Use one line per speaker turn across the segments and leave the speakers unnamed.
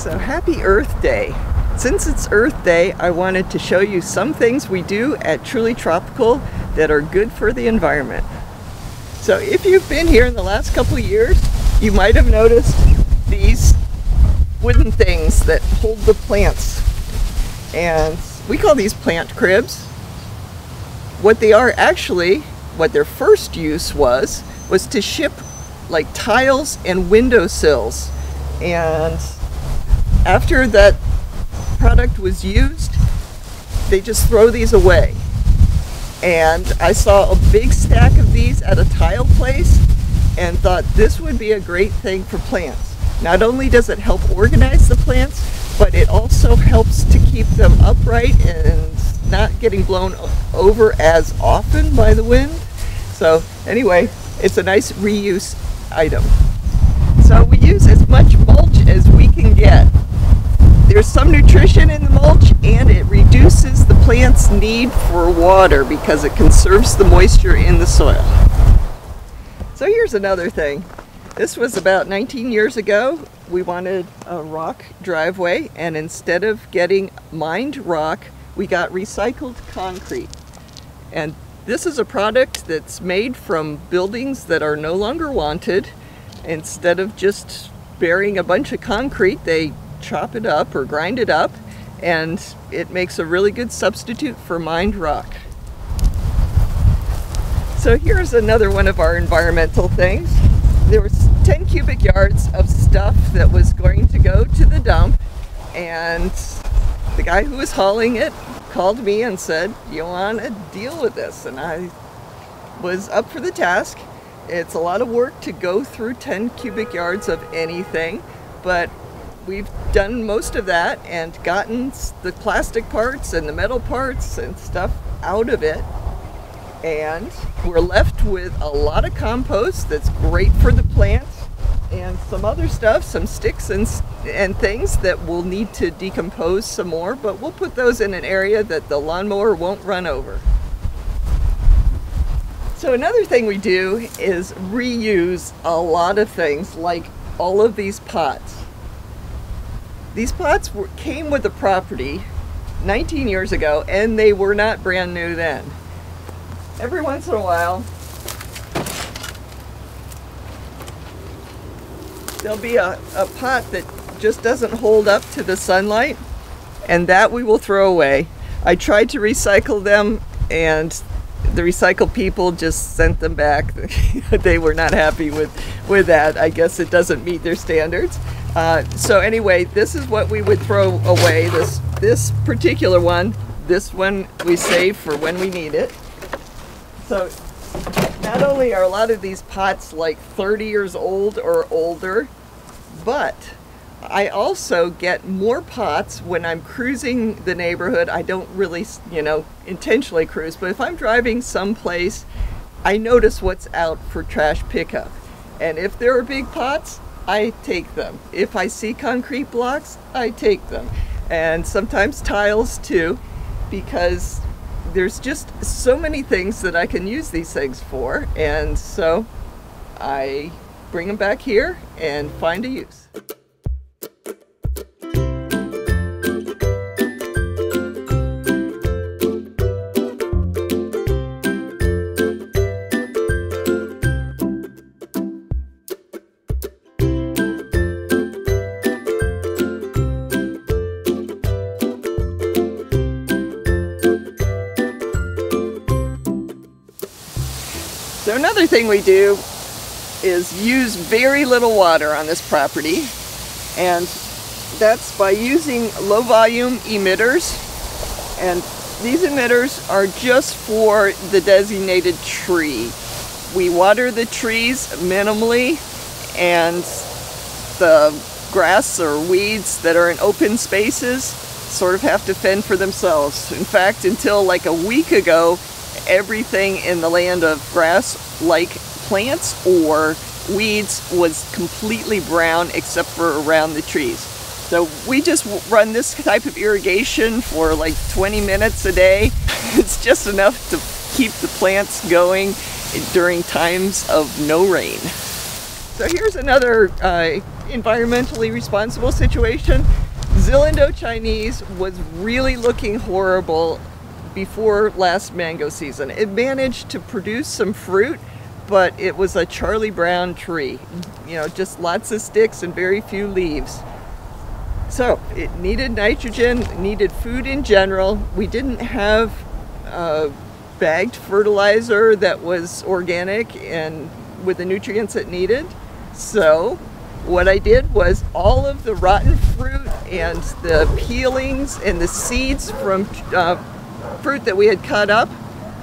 So happy Earth Day. Since it's Earth Day, I wanted to show you some things we do at Truly Tropical that are good for the environment. So if you've been here in the last couple of years, you might have noticed these wooden things that hold the plants. And we call these plant cribs. What they are actually, what their first use was to ship like tiles and windowsills. And after that product was used, they just throw these away. And I saw a big stack of these at a tile place and thought this would be a great thing for plants. Not only does it help organize the plants, but it also helps to keep them upright and not getting blown over as often by the wind. So anyway, it's a nice reuse item. So we use as much mulch as we can get. There's some nutrition in the mulch, and it reduces the plant's need for water because it conserves the moisture in the soil. So here's another thing. This was about 19 years ago. We wanted a rock driveway, and instead of getting mined rock, we got recycled concrete. And this is a product that's made from buildings that are no longer wanted. Instead of just burying a bunch of concrete, they chop it up or grind it up, and it makes a really good substitute for mined rock. So here's another one of our environmental things. There was 10 cubic yards of stuff that was going to go to the dump, and the guy who was hauling it called me and said, "You want to deal with this?" And I was up for the task. It's a lot of work to go through 10 cubic yards of anything, but we've done most of that and gotten the plastic parts and the metal parts and stuff out of it. And we're left with a lot of compost that's great for the plants, and some other stuff, some sticks and things that will need to decompose some more, but we'll put those in an area that the lawnmower won't run over. So another thing we do is reuse a lot of things, like all of these pots. These pots came with the property 19 years ago, and they were not brand new then. Every once in a while, there'll be a pot that just doesn't hold up to the sunlight, and that we will throw away. I tried to recycle them, and the recycle people just sent them back. They were not happy with that. I guess it doesn't meet their standards. So anyway, this is what we would throw away. This particular one, this one we save for when we need it. So not only are a lot of these pots like 30 years old or older, but I also get more pots when I'm cruising the neighborhood. I don't really, intentionally cruise, but if I'm driving someplace, I notice what's out for trash pickup. And if there are big pots, I take them. If I see concrete blocks, I take them. And sometimes tiles too, because there's just so many things that I can use these things for. And so I bring them back here and find a use. So another thing we do is use very little water on this property, and that's by using low volume emitters. And these emitters are just for the designated tree. We water the trees minimally, and the grass or weeds that are in open spaces sort of have to fend for themselves. In fact, until like a week ago, everything in the land of grass-like plants or weeds was completely brown except for around the trees. So we just run this type of irrigation for like 20 minutes a day. It's just enough to keep the plants going during times of no rain. So here's another environmentally responsible situation. Zealand-O-Chinese was really looking horrible before last mango season. It managed to produce some fruit, but it was a Charlie Brown tree. You know, just lots of sticks and very few leaves. So it needed nitrogen, needed food in general. We didn't have bagged fertilizer that was organic and with the nutrients it needed. So what I did was all of the rotten fruit and the peelings and the seeds from fruit that we had cut up,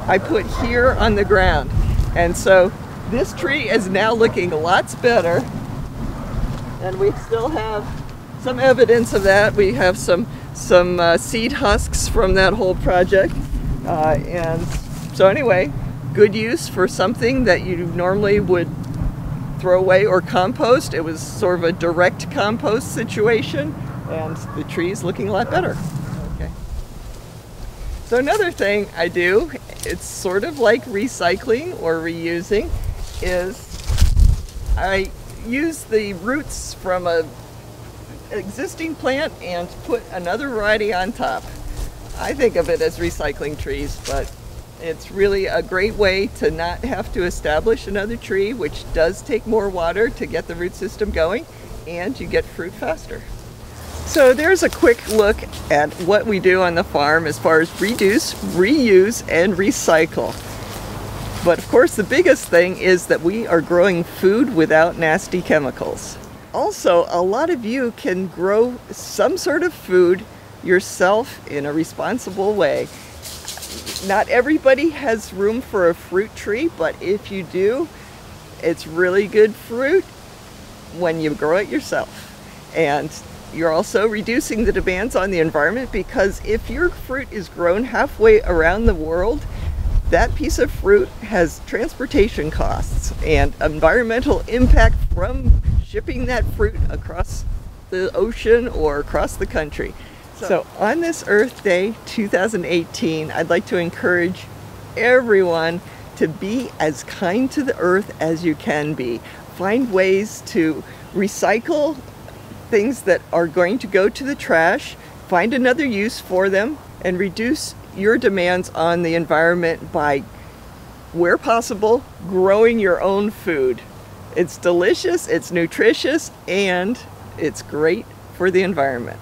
I put here on the ground. And so this tree is now looking lots better, and we still have some evidence of that. We have some seed husks from that whole project, and so anyway, good use for something that you normally would throw away or compost. It was sort of a direct compost situation, and the tree's looking a lot better. Okay. So another thing I do, it's sort of like recycling or reusing, is I use the roots from an existing plant and put another variety on top. I think of it as recycling trees, but it's really a great way to not have to establish another tree, which does take more water to get the root system going, and you get fruit faster. So there's a quick look at what we do on the farm as far as reduce, reuse, and recycle. But of course the biggest thing is that we are growing food without nasty chemicals. Also, a lot of you can grow some sort of food yourself in a responsible way. Not everybody has room for a fruit tree, but if you do, it's really good fruit when you grow it yourself. And you're also reducing the demands on the environment, because if your fruit is grown halfway around the world, that piece of fruit has transportation costs and environmental impact from shipping that fruit across the ocean or across the country. So on this Earth Day 2018, I'd like to encourage everyone to be as kind to the earth as you can be. Find ways to recycle things that are going to go to the trash, find another use for them, and reduce your demands on the environment by, where possible, growing your own food. It's delicious, it's nutritious, and it's great for the environment.